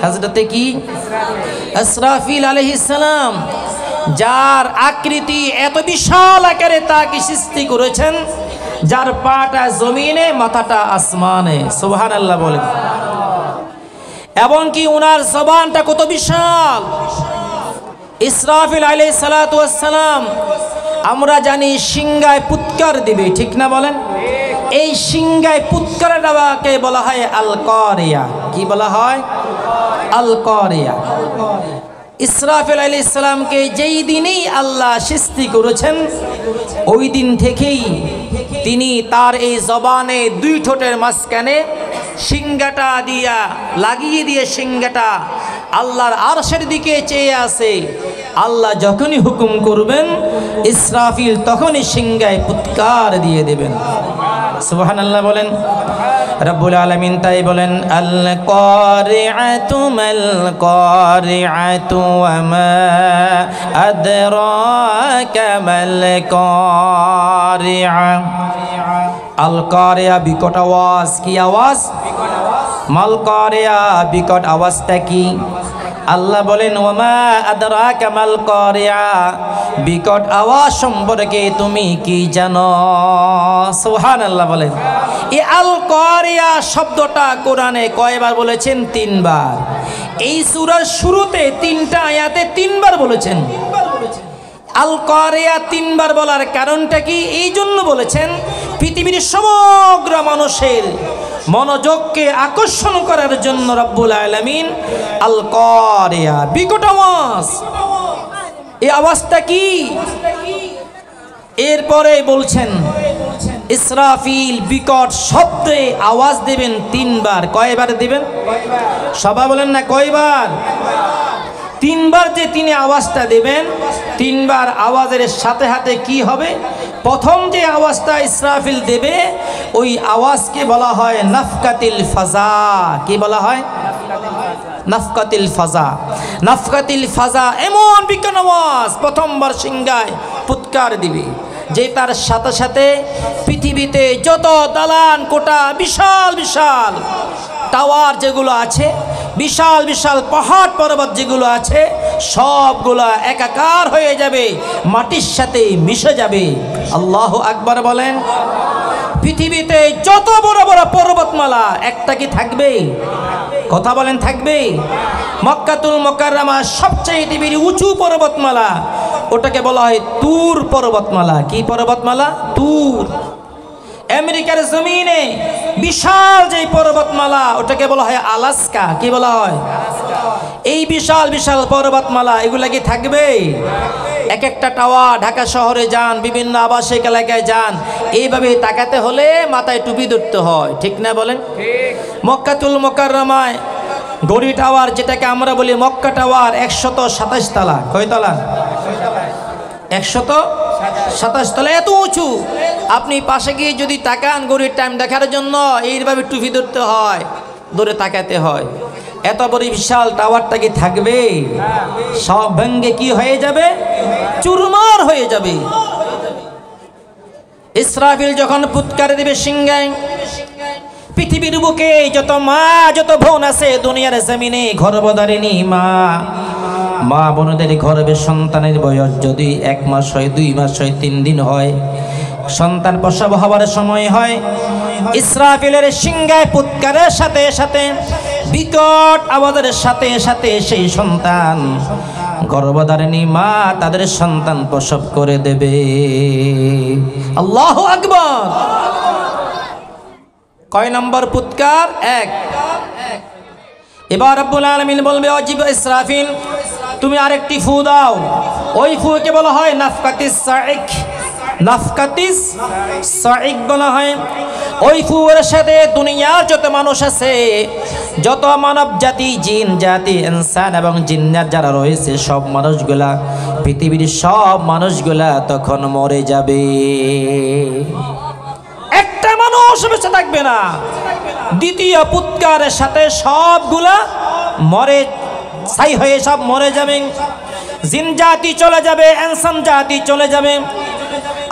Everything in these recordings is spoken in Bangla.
হযরতে কি ইসরাফিল আলাইহিস সালাম, যার আকৃতি এত বিশাল আকারে তাকে সৃষ্টি করেছেন, যার পাটা জমিনে মাথাটা আসমানে। সুবহানাল্লাহ বলেন। এবং কি ওনার জবানটা কত বিশাল। ইসরাফিল আলাইহিস সালাতু ওয়াস সালাম, আমরা জানি সিংহায় পুৎকার দিবে, ঠিক না বলেন? এই সিংহায় পুৎকার দেওয়াকে বলা হয় আল কারিয়া। কি বলা হয়? আল কারিয়া। ইসরাফিল আলাইহিস সালামকে যেই দিনই আল্লাহ সৃষ্টি করেছেন, ওই দিন থেকেই তিনি তার এই জবানে দুই ঠোঁটের মাঝখানে সিংহাটা দিয়া লাগিয়ে দিয়ে সিংহাটা আল্লাহর আরশের দিকে চেয়ে আছে। আল্লাহ যখনই হুকুম করবেন, ইসরাফিল তখনই সিংহায় পুৎকার দিয়ে দেবেন। সুবহানাল্লাহ বলেন। রব্বুল আলামিন তাই বলেন, আল কারিআতু মাল কারিআতু ওয়া মা আদরাকা মাল কারিআ। আল কারিআ বিকট আওয়াজ। কি আওয়াজ? মাল কারিআ বিকট আওয়াজটা কি? আল্লাহ বলেন, ওয়া মা আদরাকা মাল কারিআ, বিকট আওয়াজ সম্পর্কে তুমি কি জানো? সুবহানাল্লাহ বলেন। এই আল কারিআ শব্দটা কোরআনে কয়বার বলেছেন? 3 বার। এই সূরার শুরুতে 3টা আয়াতে 3 বার বলেছেন। আল কারিআ 3 বার বলার কারণটা কি? এই জন্য বলেছেন, পৃথিবীর সমগ্র মানুষের মনোযোগকে আকর্ষণ করার জন্য রব্বুল আলামিন আল কারিআ বিকট আওয়াজ। এই আওয়াজটা কি? এরপরে বলছেন, ইসরাফিল বিকট শব্দে আওয়াজ দেবেন 3 বার। কয়বার দিবেন? সবাই বলেন না কয়বার? 3 বার যে তিনি আওয়াজটা দেবেন, 3 বার আওয়াজের সাথে সাথে কি হবে? প্রথম যে আওয়াজটা ইসরাফিল দেবে, ওই আওয়াজকে বলা হয় নাফকাতিল ফাজা। কি বলা হয়? নাফকাতিল ফাজা। নাফকাতিল ফাজা এমন বিকট আওয়াজ প্রথমবার সিংহায় পুৎকার দিবে, যে তার সাথে সাথে পৃথিবীতে যত দালান কোটা, বিশাল বিশাল টাওয়ার যেগুলো আছে, বিশাল বিশাল পাহাড় পর্বত যেগুলো আছে, সবগুলা একাকার হয়ে যাবে, মাটির সাথে মিশে যাবে। আল্লাহু আকবার বলেন। পৃথিবীতে যত বড় বড় পর্বতমালা, একটা কি থাকবে? কথা বলেন, থাকবে? মক্কাতুল মুকাররমা সবচেয়ে পৃথিবীর উঁচু পর্বতমালা, ওটাকে বলা হয় তুর পর্বতমালা। কি পর্বতমালা? তুর। আমেরিকার জমিনে বিশাল যে পর্বতমালা, ওটাকে বলা হয় আলাস্কা। কি বলা হয়? এই বিশাল বিশাল পর্বতমালা, এগুলা কি থাকবে? এক একটা টাওয়ার, ঢাকা শহরে যান, বিভিন্ন আবাসিক এলাকায় যান, এইভাবে তাকাতে হলে মাথায় টুপি ধরতে হয়, ঠিক না বলেন? মক্কাতুল মুকাররমায় গড়ি টাওয়ার, যেটাকে আমরা বলি মক্কা টাওয়ার, 127 তলা। কয় তলা? 127 তলা। এত উঁচু। আপনি পাশে গিয়ে যদি তাকান, গড়ির টাইম দেখার জন্য এইভাবে টুপি ধরতে হয়, ধরে তাকাতে হয়। এত বড় বিশাল টাওয়ারটা কি থাকবে? সব ভেঙে কি হয়ে যাবে? চুরমার হয়ে যাবে। ইসরাফিল যখন পুৎকার দিবে সিংহায়, পৃথিবীর বুকে যত মা, যত বোন আছে দুনিয়ার জমিনে, গর্ভধারিণী মা, মা বোনদের গর্ভে সন্তানের বয়স যদি 1 মাস হয়, 2 মাস হয়, 3 দিন হয়, সন্তান প্রসব হওয়ার সময় হয়, ইসরাফিলের সিংহায় পুৎকারের সাথে সাথে, বিকট আওয়াজের সাথে সাথে সেই সন্তান, গর্ভধারিণী মা তাদের সন্তান প্রসব করে দেবে। আল্লাহু আকবার। কয় নম্বর পুৎকার? 1। এবার রব্বুল আলামিন বলবে, অজিব ইসরাফিল, তুমি আরেকটি ফু দাও। ওই ফুকে বলা হয় নাফকাতিস সাইক। নাফকাতিস সাইক বলা হয়। ওই ফুয়ের সাথে দুনিয়ার যত মানুষ আছে, যত মানব জাতি, জিন জাতি, ইনসান এবং জিন্নাত যারা রয়েছে, সব মানুষগুলা, পৃথিবীর সব মানুষগুলা তখন মরে যাবে। একটা মানুষ বেঁচে থাকবে না। দ্বিতীয় পুৎকারের সাথে সবগুলা মরে ছাই হয়ে সব মরে যাবে। জিন জাতি চলে যাবে, ইনসান জাতি চলে যাবে।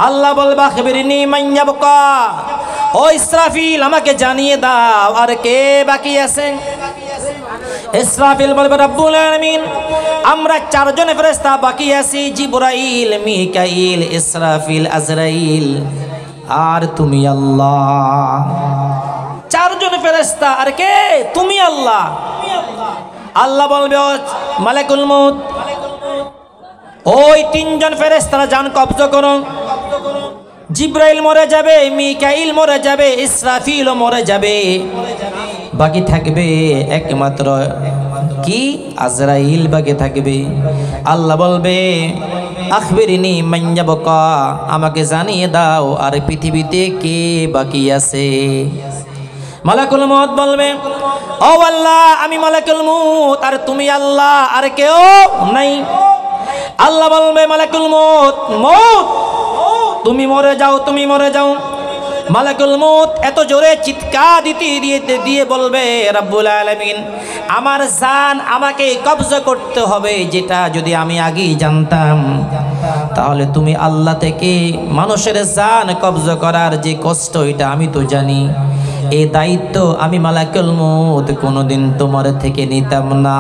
আল্লাহ বলবা, খিবরিনি মাইয়াবকা, ও ইসরাফিল আমাকে জানিয়ে দাও আর কে বাকি আছে। ইসরাফিল বলবে রব্বুল আলামিন আমরা চারজন ফেরেশতা বাকি আছি, জিবরাইল, মিকাইল, ইসরাফিল, আজরাইল, আর তুমি আল্লাহ। চারজন ফেরেশতা, আর কে? তুমি আল্লাহ। আল্লাহ বলবে মালাকুল মউত, ওই তিনজন ফেরেশতারা জান কবজ করো। জিবরাইল মরে যাবে, মিকাইল মরে যাবে, ইসরাফিলও মরে যাবে, বাকি থাকবে একমাত্র কি? আজরাইল বাকি থাকবে। আল্লাহ বলবে আখবিরিনি মান ইয়াবকা, আমাকে জানিয়ে দাও আর পৃথিবীতে কে বাকি আছে। মালাকুল মউত বলবে ও আল্লাহ আমি মালাকুল মউত, আর তুমি আল্লাহ, আর কেউ নাই। আল্লাহ বলবে মালাকুল মউত, মউত তুমি মরে যাও, তুমি মরে যাও। মালাকুল মউত এত জোরে চিৎকার দিয়ে বলবে রব্বুল আলামিন আমার জান আমাকে কবজা করতে হবে, যেটা যদি আমি আগেই জানতাম তাহলে তুমি আল্লাহ থেকে মানুষের জান কবজা করার যে কষ্ট এটা আমি তো জানি, এই দায়িত্ব আমি মালাকুল মউত কোনোদিন তোমার থেকে নিতাম না।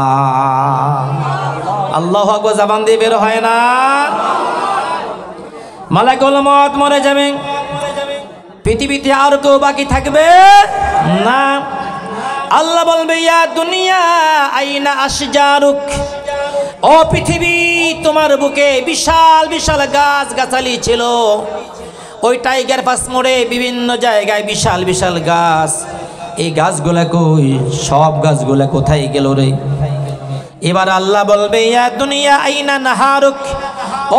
আল্লাহু আকবার, জবান দিয়ে বের হয় না। মালাকুল মউত মরে যাবে, পৃথিবীতে আর কেউ বাকি থাকবে না। আল্লাহ বলবে ইয়া দুনিয়া আইনা আশজারুক, ও পৃথিবী তোমার বুকে বিশাল বিশাল গাছ গাছালি ছিল, ওই টাইগার পাস মোড়ে বিভিন্ন জায়গায় বিশাল বিশাল গাছ, এই গাছগুলা কই? সব গাছগুলা কোথায় গেল রে? এবার আল্লাহ বলবে ইয়া দুনিয়া আইনা নাহারুক,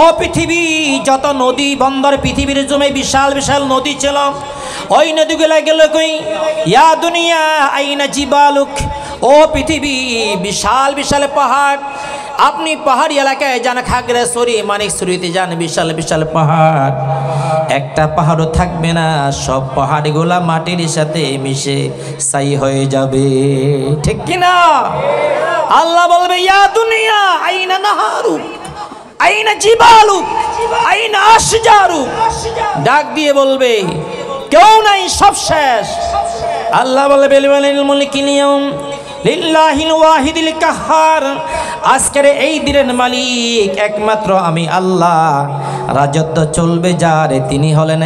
ও পৃথিবী যত নদী বন্দর পৃথিবীর জমে বিশাল বিশাল নদী ছিল, ওই নদীগুলা গেল কই? ইয়া দুনিয়া আইনা জিবালুক, ও পৃথিবী বিশাল বিশাল পাহাড়, আপনি পাহাড়ি এলাকায় যান, খাগড়াছড়ি মানিকছড়িতে যান, বিশাল বিশাল পাহাড়, একটা পাহাড়ও থাকবে না, সব পাহাড়গুলা মাটির সাথে মিশে ছাই হয়ে যাবে, ঠিক কিনা? আল্লাহ বলবে ইয়া দুনিয়া আইনা নাহারুক আইনা জিবালুক আইনা আশজারুক, ডাক দিয়ে বলবে কেউ নাই, সব শেষ। আল্লাহ বলবে লিল মুলকিল ইয়াউম লিল্লাহিল ওয়াহিদিল কাহ্হার, আজকের এই দিনের মালিক একমাত্র আমি আল্লাহ, রাজত্ব চলবে যার, তিনি হলেন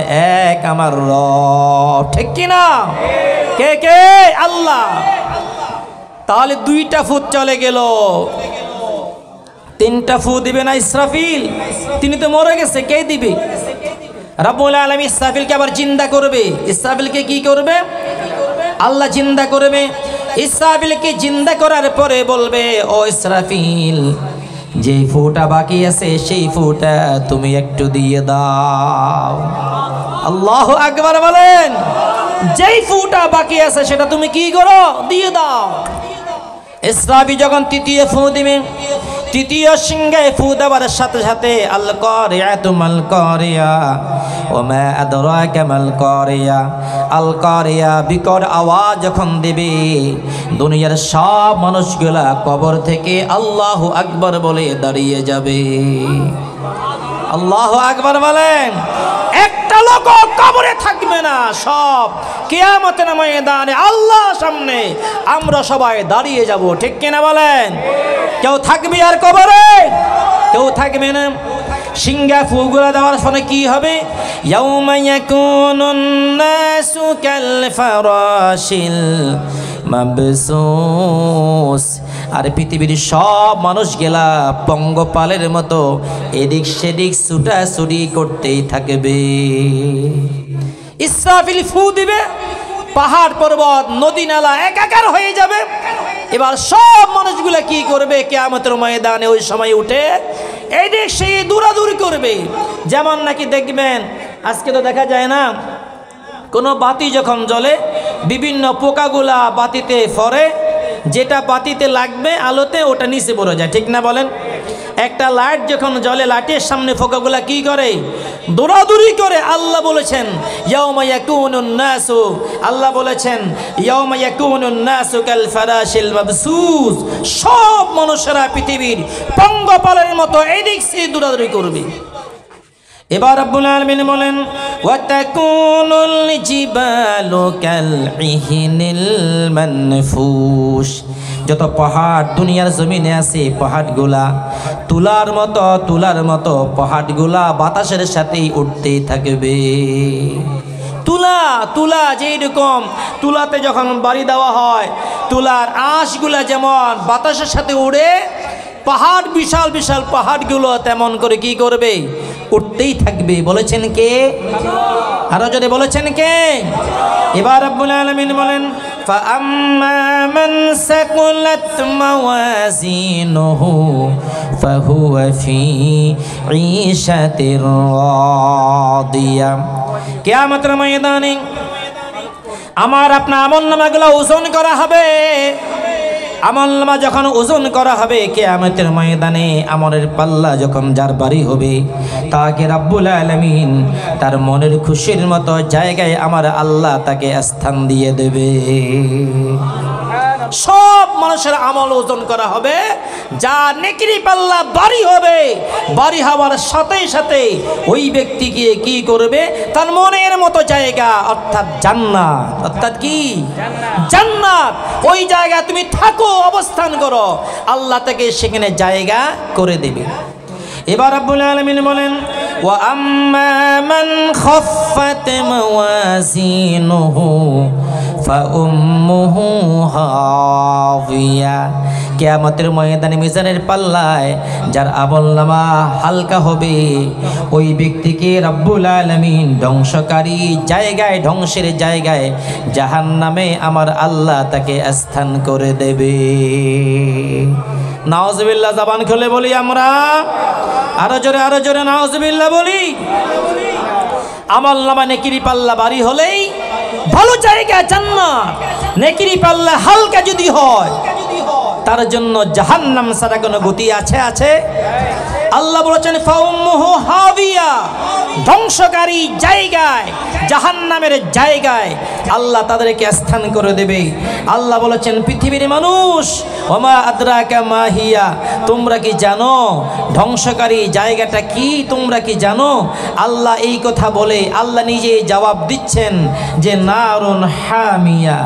এক আমার রব, ঠিক কিনা? কে কে? আল্লাহ। তাহলে দুইটা ফুট চলে গেল, তিনটা ফু দিবে না ইসরাফিল? তিনি তো মরে গেছে, কে দিবে? রব্বুল আলামিন ইসরাফিলকে আবার জিন্দা করবে। ইসরাফিলকে কি করবে? আল্লাহ জিন্দা করবে। ইসরাফিলকে জিন্দা করার পরে বলবে ও ইসরাফিল যে ফুটা বাকি আছে সেই ফুটা তুমি একটু দিয়ে দাও। আল্লাহু আকবার বলেন। যেই ফুটা বাকি আছে সেটা তুমি কি করো? দিয়ে দাও। ইসরাফিল যখন তৃতীয় ফু দিবে, তৃতীয় সিংহে ফু দেওয়ার সাথে সাথে আল কারিয়াতু মাল কারিয়া ওয়া মা আদরাকা মাল কারিয়া, আল কারিয়া বিকট আওয়াজ যখন দেবে দুনিয়ার সব মানুষগুলা কবর থেকে আল্লাহু আকবার বলে দাঁড়িয়ে যাবে। আল্লাহু আকবার বলেন। একটা লোক কবরে থাকবে না, সব কিয়ামতের ময়দানে আল্লাহর সামনে আমরা সবাই দাঁড়িয়ে যাব, ঠিক কিনা বলেন? কেউ থাকবে আর কবরে? কেউ থাকবে না। সিংহা ফুগুলা দেওয়ার ফলে কি হবে? ইয়াউমা ইয়াকুনুন নাসু কাল ফারাশিল মাবসুস, আর পৃথিবীর সব মানুষ গেলা পঙ্গপালের মতো এদিক সেদিক ছুটাছুটি করতেই থাকবে। ইসরাফিল ফু দিবে, পাহাড় পর্বত নদী নালা একাকার হয়ে যাবে। এবার সব মানুষগুলা কি করবে? কিয়ামতের ময়দানে ওই সময় উঠে এই দিক সেই দৌড়াদৌড়ি করবে। যেমন নাকি দেখবেন আজকে তো দেখা যায় না, কোনো বাতি যখন জ্বলে বিভিন্ন পোকাগুলা বাতিতে ফরে, যেটা বাতিতে লাগবে আলোতে ওটা নিচে পড়ে যায়, ঠিক না বলেন? একটা লাইট যখন জ্বলে লাইটের সামনে পোকাগুলা কি করে? দৌড়াদৌড়ি করে। আল্লাহ বলেছেন ইয়াউমা ইয়াকুনুন নাসু, আল্লাহ বলেছেন ইয়াউমা ইয়াকুনুন নাসু কাল ফারাশিল মাবসুস, সব মানুষেরা পৃথিবীর পঙ্গপালের মতো এদিক সেদিক দৌড়াদৌড়ি করবে। এবার রব্বুল আলামিন বলেন ওয়াতাকুনুল জিবালু কালইহিনিল মানফুশ, যত পাহাড় দুনিয়ার জমিনে আছে পাহাড়গুলা তুলার মতো পাহাড়গুলা বাতাসের সাথেই উঠতেই থাকবে। তুলা যেই রকম তুলাতে যখন বাড়ি দেওয়া হয় তুলার আঁশগুলা যেমন বাতাসের সাথে উড়ে, পাহাড় বিশাল বিশাল পাহাড়গুলো তেমন করে কি করবে, উঠতেই থাকবে। বলেছেন কে? আরো যদি বলেছেন কে? এবার রব্বুল আলামিন বলেন ফাআম্মা মান সাকুলাত মাওয়াজিনুহু ফাহুয়া ফি ঈশাতির রাদিয়া। কিয়ামতের ময়দানে আমার আপনার আমলনামাগুলো ওজন করা হবে। আমলনামা যখন ওজন করা হবে কিয়ামতের ময়দানে আমলের পাল্লা যখন যার বাড়ি হবে, তাকে রব্বুল আলামিন তার মনের খুশির মতো জায়গায় আমার আল্লাহ তাকে স্থান দিয়ে দেবে। সব মানুষের আমল ওজন করা হবে, যা নেকির পাল্লা বাড়ি হবে, বাড়ি হওয়ার সাথে সাথে ওই ব্যক্তিকে কি করবে, তার মনের মতো জায়গা অর্থাৎ জান্নাত, অর্থাৎ কি জান্নাত, ওই জায়গা তুমি থাকো, অবস্থান করো, আল্লাহ তাকে সেখানে জায়গা করে দেবে। এবার রব্বুল আলামিন বলেন ওয়া আম্মা মান খাফফাত মাওয়াজিনুহু ফাউম্মুহু হাওিয়া। কিয়ামতের ময়দানে মিজানের পাল্লায় যার আমলনামা হালকা হবে ওই ব্যক্তিকে রব্বুল আলামিন ধ্বংসকারী জায়গায়, ধ্বংসের জায়গায় জাহান্নামে আমার আল্লাহ তাকে স্থান করে দেবে। নাউজুবিল্লাহ, জবান খুলে বলি আমরা, আরো জোরে নাউজুবিল্লাহ বলি। আমলনামা নেকির পাল্লা ভারী হলেই ভালো জায়গা জান্নাত, নেকির পাল্লা হালকা যদি হয় তার জন্য জাহান্নাম ছাড়া কোনো গতি আছে? আল্লাহ বলেছেন ফাউম্মুহু হাবিয়া, ধ্বংসকারী জায়গায়, জাহান্নামের জায়গায় আল্লাহ তাদেরকে স্থান করে দেবে। আল্লাহ বলেছেন পৃথিবীর মানুষ ওমা আদরাকা মা হিয়া, তোমরা কি জানো ধ্বংসকারী জায়গাটা কি? তোমরা কি জানো? আল্লাহ এই কথা বলে আল্লাহ নিজে জবাব দিচ্ছেন যে নারুন হামিয়া,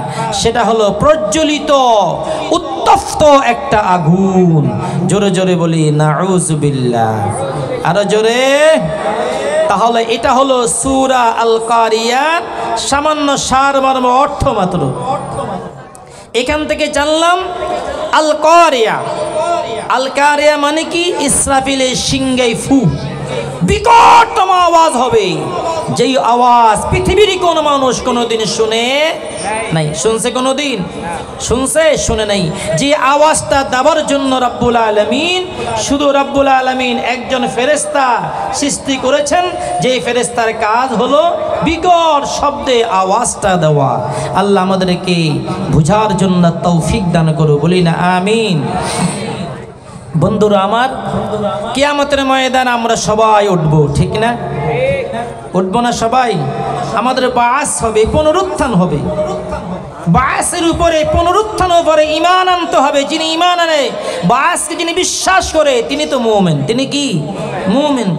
সেটা হলো প্রজ্বলিত উত্তপ্ত একটা আগুন। জোরে জোরে বলি নাউজুবিল্লাহ, আরো জোরে। তাহলে এটা হলো সূরা আল কারিয়া, সামান্য সারমর্ম অর্থ মাত্র। এখান থেকে জানলাম আল কারিয়া, আল কারিয়া মানে কি? ইসরাফিলের সিংহায় ফু, বিকটতম আওয়াজ হবে, যেই আওয়াজ পৃথিবীর কোন মানুষ কোনোদিন শুনে নাই। শুনছে কোনোদিন? শুনে নাই। যে আওয়াজটা দেওয়ার জন্য রব্বুল আলামিন, শুধু রব্বুল আলামিন একজন ফেরেশতা সৃষ্টি করেছেন, যে ফেরেশতার কাজ হলো বিকট শব্দে আওয়াজটা দেওয়া। আল্লাহ আমাদেরকে বুঝার জন্য তৌফিক দান করো, বলি না আমিন। বন্ধুরা আমার, কিয়ামতের ময়দান আমরা সবাই উঠবো, ঠিক না? উঠবো না সবাই? আমাদের বাস হবে, পুনরুত্থান হবে। বাসের উপরে, পুনরুত্থানের উপরে ঈমান আনতে হবে। যিনি ঈমান আনে, বাসকে যিনি বিশ্বাস করে, তিনি তো মুমিন। তিনি কি? মুমিন।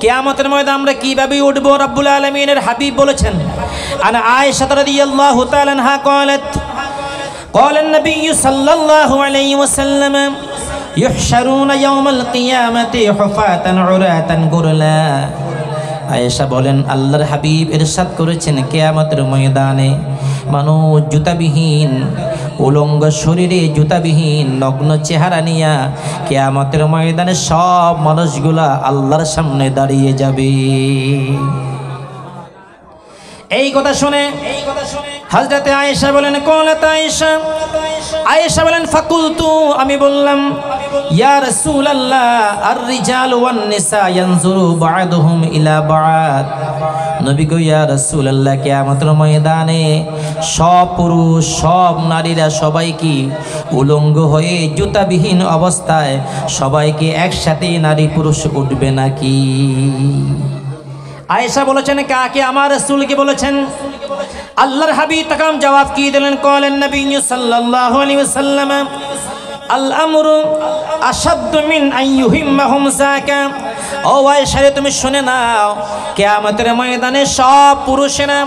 কিয়ামতের ময়দানে আমরা কিভাবে উঠবো? রব্বুল আলামিনের হাবিব বলেছেন, আনা আয়েশা রাদিয়াল্লাহু তাআলা আনহা قالت قال النبي صلى الله عليه وسلم يحشرون يوم القيامة حفاة عراة غرلا। আয়েশা বলেন আল্লাহর হাবিব ইরশাদ করেছেন কিয়ামতের ময়দানে মানুষ জুতাবিহীন, উলঙ্গ শরীরে জুতাবিহীন, নগ্ন চেহারা নিয়া কিয়ামতের ময়দানে সব মানুষগুলা আল্লাহর সামনে দাঁড়িয়ে যাবে। এই কথা শুনে হযরতে আয়েশা বলেন, কওলাত আয়েশা বলেন ফাকুলতু, আমি বললাম ইয়া রাসূলুল্লাহ আর রিজাল ওয়ান নিসা ইয়ানজুরু বা'দুহুম ইলা বা'দ। নবী গো ইয়া রাসূলুল্লাহ, কিয়ামতের ময়দানে সব পুরুষ সব নারীরা সবাই কি উলঙ্গ হয়ে জুতাবিহীন অবস্থায় সবাইকে একসাথে নারী পুরুষ উঠবে নাকি? আয়েশা বলেছেন কাকে? আমার রাসূলকে বলেছেন। আল্লাহর হাবিব তাকাম জবাব কি দিলেন? কলেন নবী সাল্লাল্লাহু আলাইহি ওয়াসাল্লাম আল আমরু আশাদ্দু মিন আন ইউহিম্মাহুম যাকা ও আয়েশা তুমি শুনে নাও, কিয়ামতের ময়দানে সব পুরুষেরা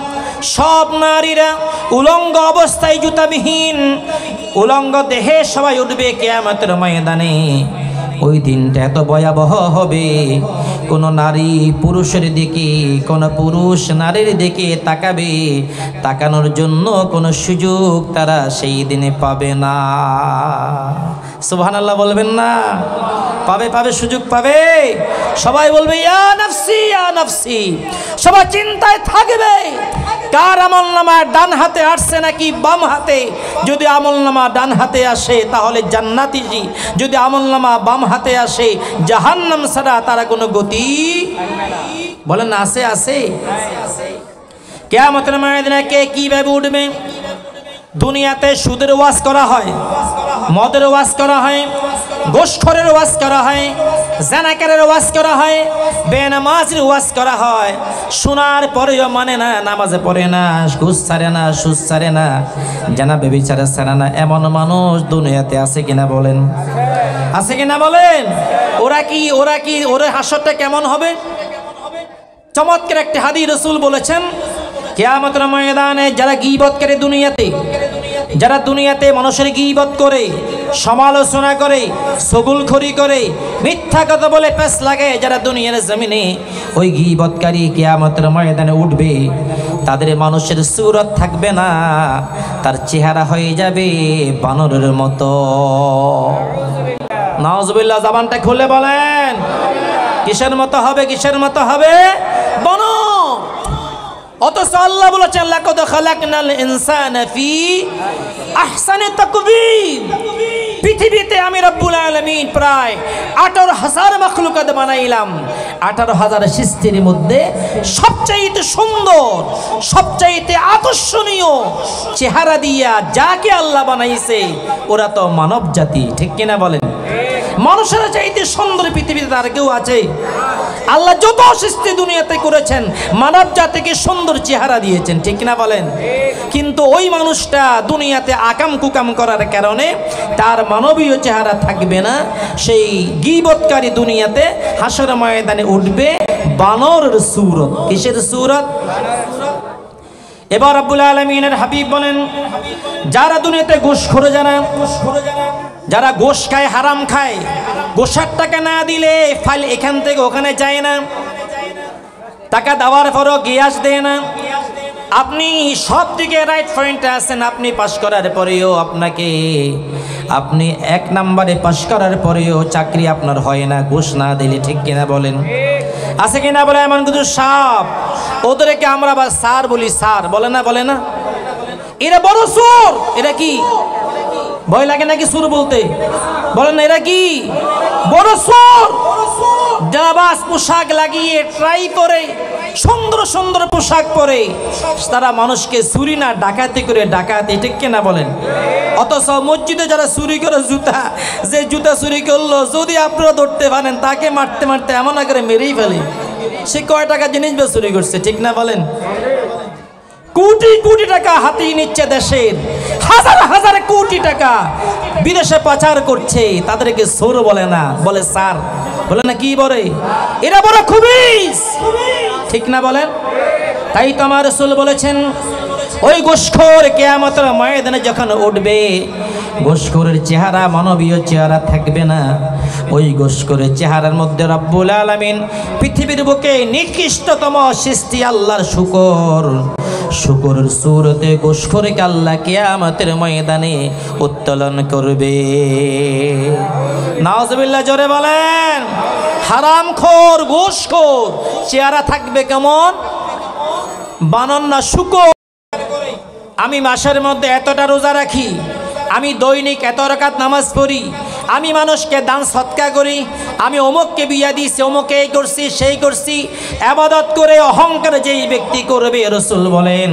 সব নারীরা উলঙ্গ অবস্থায় জুতাবিহীন উলঙ্গ দেহে সবাই উঠবে কিয়ামতের ময়দানে। ওই দিনটা এত ভয়াবহ হবে, কোনো নারী পুরুষের দিকে, কোনো পুরুষ নারীর দিকে তাকাবে, তাকানোর জন্য কোনো সুযোগ তারা সেই দিনে পাবে না। সুবহানাল্লাহ বলবেন না? পাবে পাবে, সুযোগ পাবে। সবাই বলবে ইয়া নাফসি ইয়া নাফসি, সবাই চিন্তায় থাকবে কার আমলনামা ডান হাতে আসছে নাকি বাম হাতে। যদি আমলনামা ডান হাতে আসে তাহলে জান্নাতি, যদি আমলনামা বাম হাতে আসে জাহান্নাম ছাড়া তারা কোনো গতি বলেন না। আছে আছে। কিয়ামতের ময়দানে কে কিভাবে উঠবে? দুনিয়াতে সুদের ওয়াজ করা হয়, মদের ওয়াজ করা হয়, গোশখোরের ওয়াজ করা হয়, জানাকারের ওয়াজ করা হয়, বেনামাজের ওয়াজ করা হয়। শোনার পরেও মানে না, নামাজে পড়ে না, ঘুষ ছাড়ে না, সুদ ছাড়ে না, জানা বেবিচারে ছাড়ে না, এমন মানুষ দুনিয়াতে আছে কিনা বলেন? আছে কিনা বলেন? ওরা হাসরটা কেমন হবে? চমৎকার একটা হাদিস রাসূল বলেছেন, কিয়ামতের ময়দানে যারা গীবত করে যারা দুনিয়াতে মানুষের গীবত করে, সমালোচনা করে, সগুলখড়ি করে, মিথ্যা কথা বলে পেছ লাগে, যারা দুনিয়ার জমিনে ওই গীবতকারী কিয়ামতের ময়দানে উঠবে, তাদের মানুষের সুরত থাকবে না, তার চেহারা হয়ে যাবে বানরের মতো। নাউজুবিল্লাহ, জবানটা খুলে বলেন কিসের মতো হবে? কিসের মতো হবে? বানর। অথচ আল্লাহ বলেছেন লাকাদ খালাকনাল ইনসানা ফি আহসানি তাকবীর। পৃথিবীতে আমি রব্বুল আলামিন প্রায় 18,000 মাখলুকাত বানাইলাম। 18,000 সৃষ্টির মধ্যে সবচাইতে সুন্দর, সবচাইতে আকর্ষণীয় চেহারা দিয়া যাকে আল্লাহ বানাইছে ওরা তো মানব জাতি, ঠিক কিনা বলেন? মানুষের চাইতে সুন্দর পৃথিবীতে তার কেউ আছে? আল্লাহ যত সৃষ্টি দুনিয়াতে করেছেন মানব জাতিকে সুন্দর চেহারা দিয়েছেন, ঠিক কিনা বলেন? কিন্তু ওই মানুষটা দুনিয়াতে আকাম কুকাম করার কারণে তার মানবীয় চেহারা থাকবে না। সেই গীবতকারী দুনিয়াতে হাসর ময়দানে উঠবে বানরের সূরত। কিসের সূরত? এবার রব্বুল আলামিনের হাবিব বলেন, যারা দুনিয়াতে ঘুষখোর, যারা গোশ খায়, হারাম খায়, গোশার টাকা না দিলে ফাইল এখান থেকে ওখানে যায় না, টাকা দেওয়ার পরও গ্যাস দেয় না, আপনি সব দিকে রাইট পয়েন্টে আছেন, আপনি পাশ করার পরেও আপনি 1 নম্বরে পাশ করার পরেও চাকরি আপনার হয় না ঘুষ না দিলে, ঠিক কিনা বলেন? আছে কিনা বলে? এমন কিছু সাপ, ওদেরকে আমরা আবার স্যার বলি, স্যার বলে না? এরা বড় চোর। এরা কি ভয় লাগে নাকি চোর বলতে? বলেন না, এরা কি বড় চোর। জাবাস পোশাক লাগিয়ে ট্রাই করে, সুন্দর সুন্দর পোশাক পরে তারা মানুষকে চুরি না ডাকাতি করে, ডাকাতি, ঠিক কিনা বলেন? অথচ মসজিদে যারা চুরি করে যে জুতা চুরি করলো, যদি আপনারা ধরতে পারেন তাকে মারতে মারতে এমন আকারে মেরেই ফেলে, সে কয় টাকা জিনিস বা চুরি করছে, ঠিক না বলেন? কোটি কোটি টাকা হাতিয়ে নিচ্ছে দেশের, হাজার হাজার কোটি টাকা বিদেশে পাচার করছে, তাদেরকে চোর বলে না, বলে স্যার, বলে না কি বলে? এরা বড় খুবিস, ঠিক না বলেন? তাই তো আমার রাসূল বলেছেন, ওই ঘুষখোর কিয়ামতের ময়দানে যখন উঠবে, ঘুষখোরের চেহারা মানবীয় চেহারা থাকবে না। ওই ঘুষখোরের চেহারার মধ্যে রব্বুল আলামিন পৃথিবীর বুকে নিকৃষ্টতম সৃষ্টি আল্লাহর শুকরের সূরতে ঘুষখোরকে আল্লাহ কিয়ামতের ময়দানে উত্তোলন করবে। নাউজুবিল্লাহ, জোরে বলেন। হারামখোর, ঘুষখোর চেহারা থাকবে কেমন? বানর না, শুকর। আমি মাসের মধ্যে এতটা রোজা রাখি, আমি দৈনিক এত রাকাত নামাজ পড়ি, আমি মানুষকে দান সৎকা করি, আমি অমুককে বিয়া দিয়েছি, অমুকে এই করছি সেই করছি, ইবাদত করে অহংকার যেই ব্যক্তি করবে, রাসূল বলেন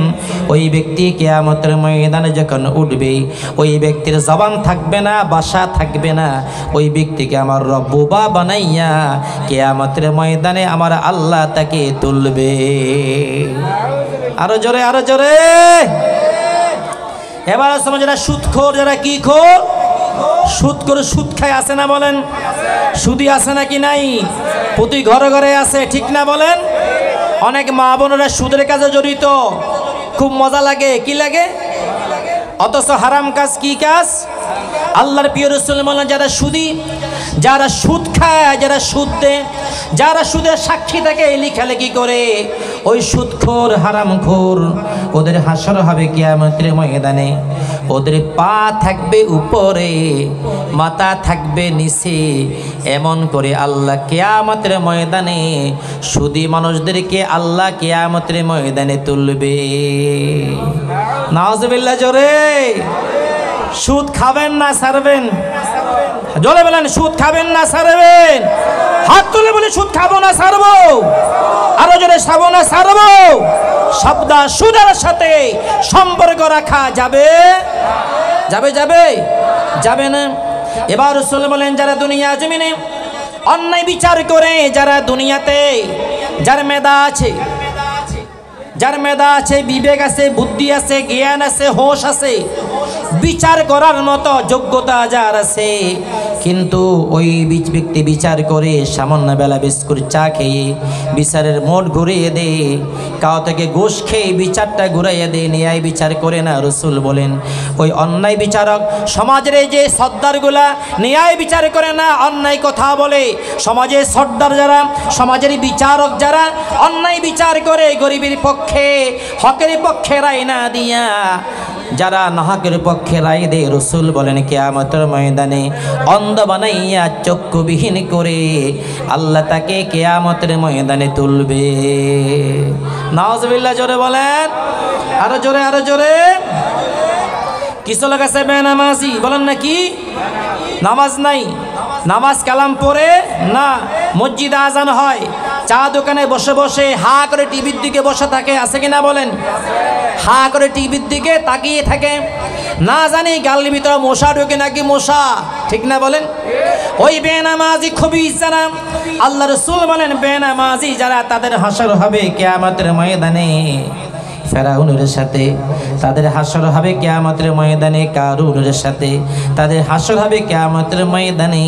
ওই ব্যক্তি কিয়ামতের ময়দানে যখন উঠবে, ওই ব্যক্তির জবান থাকবে না, ভাষা থাকবে না, ওই ব্যক্তিকে আমার রব বোবা বানাইয়া কিয়ামতের ময়দানে আমার আল্লাহ তাকে তুলবে। আরো জোরে, আরো জোরে। এবার সময় যারা সুদখোর, যারা কি খোর, সুদ করে সুদ খায়, আছে না বলেন? সুদি আছে নাকি নাই? প্রতি ঘরে ঘরে আছে, ঠিক না বলেন? অনেক মা বোনেরা সুদের কাজে জড়িত, খুব মজা লাগে। কি লাগে? অথচ হারাম কাজ কি কাজ? আল্লাহর প্রিয় রাসূল বলেন, যারা সুদি, যারা সুদ খায়, যারা সুদ দেয়, যারা সুদের সাক্ষী থাকে, লেখালেখি করে, ওই সুদখোর হারামখোর, ওদের হাসর হবে কিয়ামতের ময়দানে। ওদের পা থাকবে উপরে, মাথা থাকবে নিচে, এমন করে আল্লাহ কিয়ামতের ময়দানে সুদি মানুষদেরকে আল্লাহ কিয়ামতের ময়দানে তুলবে। নাউজুবিল্লাহ। জোরে সুদ খাবেন না ছাড়বেন? জোরে বলেন, সুদ খাবেন না ছাড়বেন? হাত তুলে বলে, সুদ খাবো না ছাড়বো? আরো জোরে, খাবো না ছাড়বো? সাবধান, সুদের সাথে সম্পর্ক রাখা যাবে? যাবে যাবে যাবে না। এবার রাসূল বলেন, যারা দুনিয়া জমিনে অন্যায় বিচার করে, যারা দুনিয়াতে, যার মেধা আছে, যার মেধা আছে, বিবেক আছে, বুদ্ধি আছে, জ্ঞান আছে, হোশ আছে, বিচার করার মতো যোগ্যতা যার আছে, কিন্তু ওই ব্যক্তি বিচার করে সামান্য বেলা বিস্কুট চা খেয়ে বিচারের মোড় ঘুরিয়ে দে, কাউ থেকে ঘুষ খেয়ে বিচারটা ঘুরাইয়ে দে, ন্যায় বিচার করে না। রাসূল বলেন, ওই অন্যায় বিচারক, সমাজের যে সর্দারগুলা ন্যায় বিচার করে না, অন্যায় কথা বলে, সমাজের সর্দার যারা, সমাজের বিচারক যারা অন্যায় বিচার করে, গরিবের পক্ষে, হকের পক্ষে রায় না দিয়া যারা নাহকের পক্ষে রায় দেয়, রাসূল বলেন কিয়ামতের ময়দানে অন্ধ বানাইয়া চক্ষুবিহীন করে আল্লাহ তাকে কিয়ামতের ময়দানে তুলবে। নাউজুবিল্লাহ। জোরে বলেন, আরো জোরে, আরো জোরে। কিছু লোক আছে বেনামাজি, বলেন নাকি? নামাজ নাই, নামাজ কালাম পড়ে না, মসজিদে আজান হয়, চা দোকানে বসে বসে হা করে টিভির দিকে বসে থাকে, আছে কিনা বলেন? হা করে টিভির দিকে তাকিয়ে থাকে, না জানি গালের ভিতরে মশা ঢোকে নাকি মশা, ঠিক না বলেন? ওই বেনামাজি খুবই যারা, আল্লাহ রাসূল বলেন, বেনামাজি যারা, তাদের হাসর হবে কিয়ামতের ময়দানে ফেরাউনের সাথে, তাদের হাসর হবে কিয়ামতের ময়দানে কারুনের সাথে, তাদের হাসর হবে কিয়ামতের ময়দানে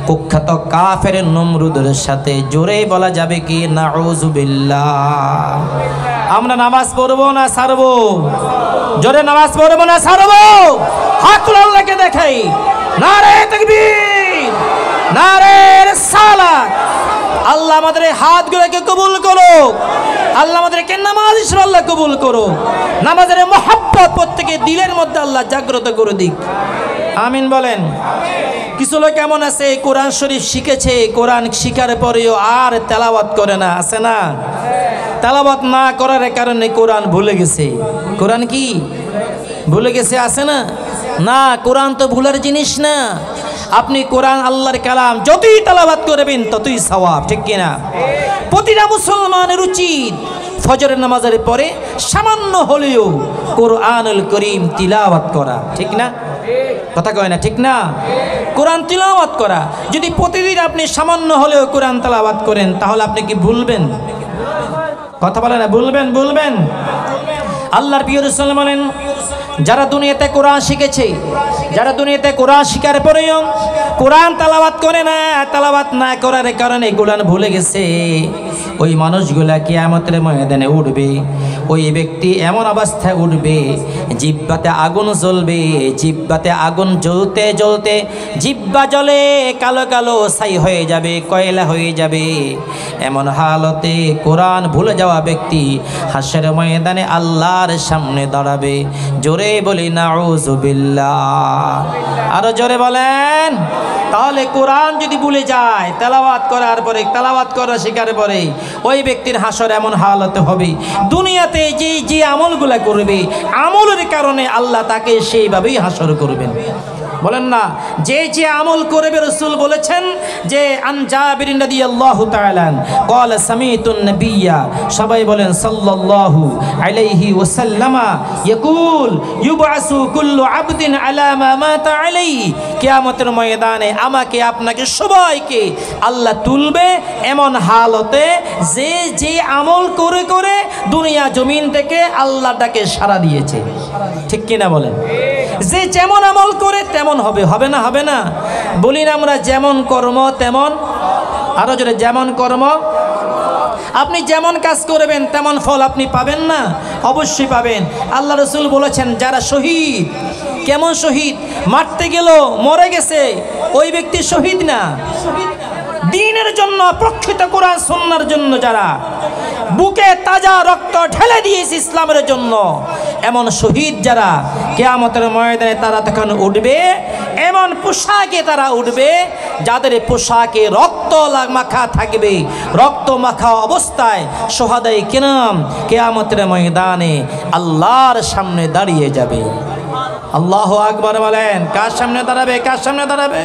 কুখ্যাত কাফের নমরুদের সাথে। জোরে বলা যাবে কি নাউজুবিল্লাহ। আমরা নামাজ পড়বো না ছাড়বো? জোরে, নামাজ পড়বো না ছাড়বো? হাত তুলে আল্লাহকে দেখাই, নারে তাকবীর, নারে রিসালাত। আল্লাহ আমাদের হাতগুলোকে কবুল করো, আল্লাহ আমাদেরকে নামাজ হিসেবে আল্লাহ কবুল করো, নামাজের মহব্বত প্রত্যেকের দিলের মধ্যে আল্লাহ জাগ্রত করে দিক। আমিন বলেন। কিছু লোক এমন আছে, কোরআন শরীফ শিখেছে, কোরআন শিখার পরেও আর তেলাওয়াত করে না, আছে না? তেলাওয়াত না করার কারণে কোরআন ভুলে গেছে। কোরআন কি ভুলে গেছে? আছে না? না, কোরআন তো ভুলার জিনিস না। আপনি কোরআন আল্লাহর কালাম যতই তেলাওয়াত করবেন ততই সওয়াব, ঠিক কিনা? প্রতিটা মুসলমানের উচিত ফজরের নামাজের পরে সামান্য হলেও কোরআনুল করিম তিলাওয়াত করা, ঠিক না? কথা কয় না, ঠিক না? কোরআন তিলাওয়াত করা। যদি প্রতিদিন আপনি সামান্য হলেও কোরআন তেলাওয়াত করেন, তাহলে আপনি কি ভুলবেন? কথা বলে না, ভুলবেন? ভুলবেন? আল্লাহর প্রিয় রাসূল বলেন, যারা দুনিয়াতে কোরআন শিখেছে, যারা দুনিয়াতে কোরআন শিখার পরেও কোরআন তেলাওয়াত করে না, তেলাওয়াত না করার কারণে কোরআন ভুলে গেছে, ওই মানুষগুলা কিয়ামতের ময়দানে উঠবে। ওই ব্যক্তি এমন অবস্থায় উঠবে, জিহ্বাতে আগুন জ্বলবে, জিহ্বাতে আগুন জ্বলতে জ্বলতে জিহ্বা জ্বলে কালো কালো ছাই হয়ে যাবে, কয়লা হয়ে যাবে। এমন হালতে কোরআন ভুলে যাওয়া ব্যক্তি হাসরের ময়দানে আল্লাহর সামনে দাঁড়াবে। জোরে বলি নাউজুবিল্লাহ। আরো জোরে বলেন। তাহলে কোরআন যদি ভুলে যায়, তেলাওয়াত করার পরে, তেলাওয়াত করা শেখার পরে ওই ব্যক্তির হাসর এমন হালতে হবে, দুনিয়াতে যে আমলগুলা করবে, আমলের কারণে আল্লাহ তাকে সেইভাবেই হাসর করবেন। বলেন না, যে আমল করবে, রাসূল বলেছেন যে আন জাবির রাদিয়াল্লাহু তাআলা ক্বালা সামিতুন নাবিয়্যা, সবাই বলেন সাল্লাল্লাহু আলাইহি ওয়াসাল্লামা ইয়াকুল ইউবআসু কুল্লু আবদিন আলা মা মাতা আলাইহি, কিয়ামতের ময়দানে আমাকে আপনাকে সবাইকে আল্লাহ তুলবে এমন হালতে যে আমল করে করে দুনিয়া জমিন থেকে আল্লাহটাকে সাড়া দিয়েছে, ঠিক কিনা বলেন? যে যেমন আমল করে তেমন হবে, হবে না? হবে না? বলি না আমরা যেমন কর্ম তেমন, আরো জোরে যেমন কর্ম। আপনি যেমন কাজ করবেন তেমন ফল আপনি পাবেন না? অবশ্যই পাবেন। আল্লাহ রসুল বলেছেন যারা শহীদ, কেমন শহীদ? মারতে গেল মরে গেছে, ওই ব্যক্তি শহীদ না। দ্বীনের জন্য, প্রকৃত কোরআন সুন্নাহর জন্য যারা বুকে তাজা রক্ত ঢেলে দিয়েছে ইসলামের জন্য, এমন শহীদ যারা, কিয়ামতের ময়দানে তারা তখন উঠবে এমন পোশাকে তারা উঠবে যাদের পোশাকে রক্ত মাখা থাকবে। রক্ত মাখা অবস্থায় সোহাদায়ে কিরাম কিয়ামতের ময়দানে আল্লাহর সামনে দাঁড়িয়ে যাবে। আল্লাহু আকবার বলেন। কার সামনে দাঁড়াবে? কার সামনে দাঁড়াবে?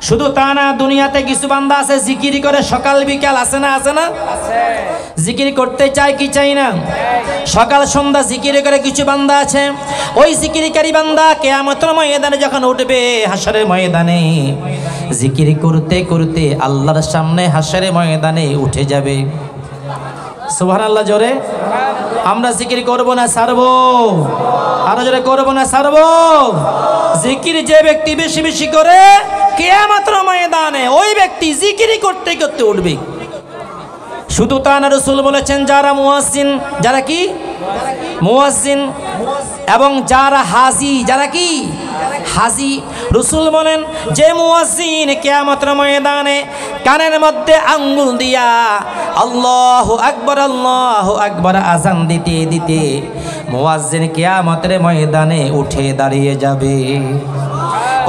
শুধু তা না, দুনিয়াতে কিছু বান্দা আছে জিকির করে সকাল বিকাল, আছে না? আছে না? জিকির করতে চায় কি চাই না? সকাল সন্ধ্যা জিকির করে কিছু বান্দা আছে। ওই জিকিরকারী বান্দা কিয়ামতের ময়দানে যখন উঠবে হাশরের ময়দানে, জিকির করতে করতে আল্লাহর সামনে হাশরের ময়দানে উঠে যাবে। সুবহানাল্লাহ জোরে। আমরা জিকির করব না ছাড়বো? আরো জোরে করব না ছাড়বো? জিকির যে ব্যক্তি বেশি বেশি করে কিয়ামতের ময়দানে ওই ব্যক্তি জিকির করতে করতে উঠবে। শুধু তা না, রাসূল বলেছেন যারা মুয়াজ্জিন, যারা কি মুয়াজ্জিন, এবং যারা হাজি, যারা কি হাজি, রাসূল বলেন যে মুয়াজ্জিন কিয়ামতের ময়দানে কানের মধ্যে আঙ্গুল দিয়া আল্লাহু আকবার আযান দিতে দিতে মুয়াজ্জিন কিয়ামতের ময়দানে উঠে দাঁড়িয়ে যাবে।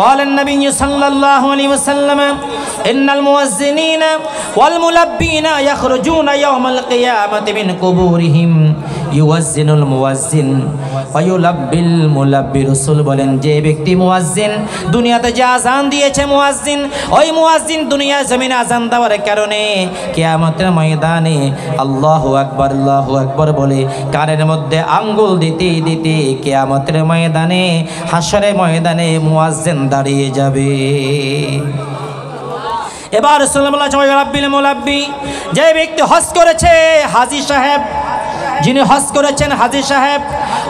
قال النبي صلى الله عليه وسلم إن المؤذنين والملبين يخرجون يوم القيامة من قبورهم يؤذن المؤذن ويلبي الملبي। রাসূল বলেন যে ব্যক্তি মুয়াজ্জিন, দুনিয়াতে যে আযান দিয়েছে মুয়াজ্জিন, ওই মুয়াজ্জিন দুনিয়া জমিনে আযান দেওয়ার কারণে কিয়ামতের ময়দানে আল্লাহু আকবার বলে কানের মধ্যে আঙ্গুল দিতে দিতে কিয়ামতের ময়দানে হাশরের ময়দানে মুয়াজ্জিন দাঁড়িয়ে যাবে। এবার রাসূল বলেছেন রাব্বিল মুলাব্বি, যে ব্যক্তি হজ করেছে, হাজী সাহেব যিনি হজ করেছেন, হাজী সাহেব,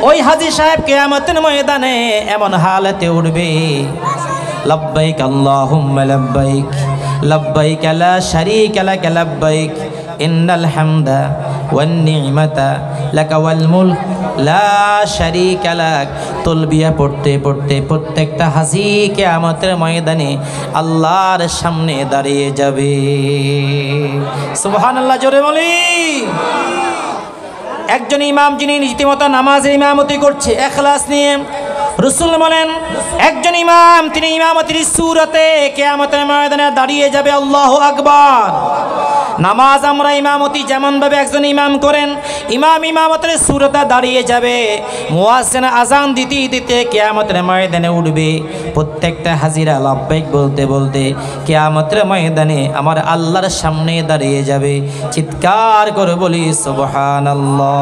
ওই হাজী সাহেব কিয়ামতের ময়দানে এমন হালতে উঠবে লব্বাইক আল্লাহুম্মা লব্বাইক লব্বাইক লা শারীকা লাক লব্বাইক ইন্নাল হামদা ওয়ান নি'মাতা লাকা ওয়াল মুলক লা শারীকা লাক। তালবিয়া পড়তে পড়তে প্রত্যেকটা হাজী কিয়ামতের ময়দানে আল্লাহর সামনে দাঁড়িয়ে যাবে। সুবহানাল্লাহ জোরে বলি। একজন ইমাম যিনি রীতিমতো নামাজের ইমামতি করছে ইখলাস নিয়ে, রাসূল বলেন একজন ইমাম তিনি ইমামতির সূরতে কিয়ামতের ময়দানে দাঁড়িয়ে যাবে আল্লাহু আকবার। নামাজ আমরা ইমামতি যেমনভাবে একজন ইমাম করেন, ইমাম ইমামতের সূরতে দাঁড়িয়ে যাবে, মুয়াজ্জিন আযান দিতে দিতে কিয়ামতের ময়দানে উঠবে। প্রত্যেকটা হাজিরা লব্বাইক বলতে বলতে কিয়ামতের ময়দানে আমার আল্লাহর সামনে দাঁড়িয়ে যাবে। চিৎকার করে বলি সুবহানাল্লাহ।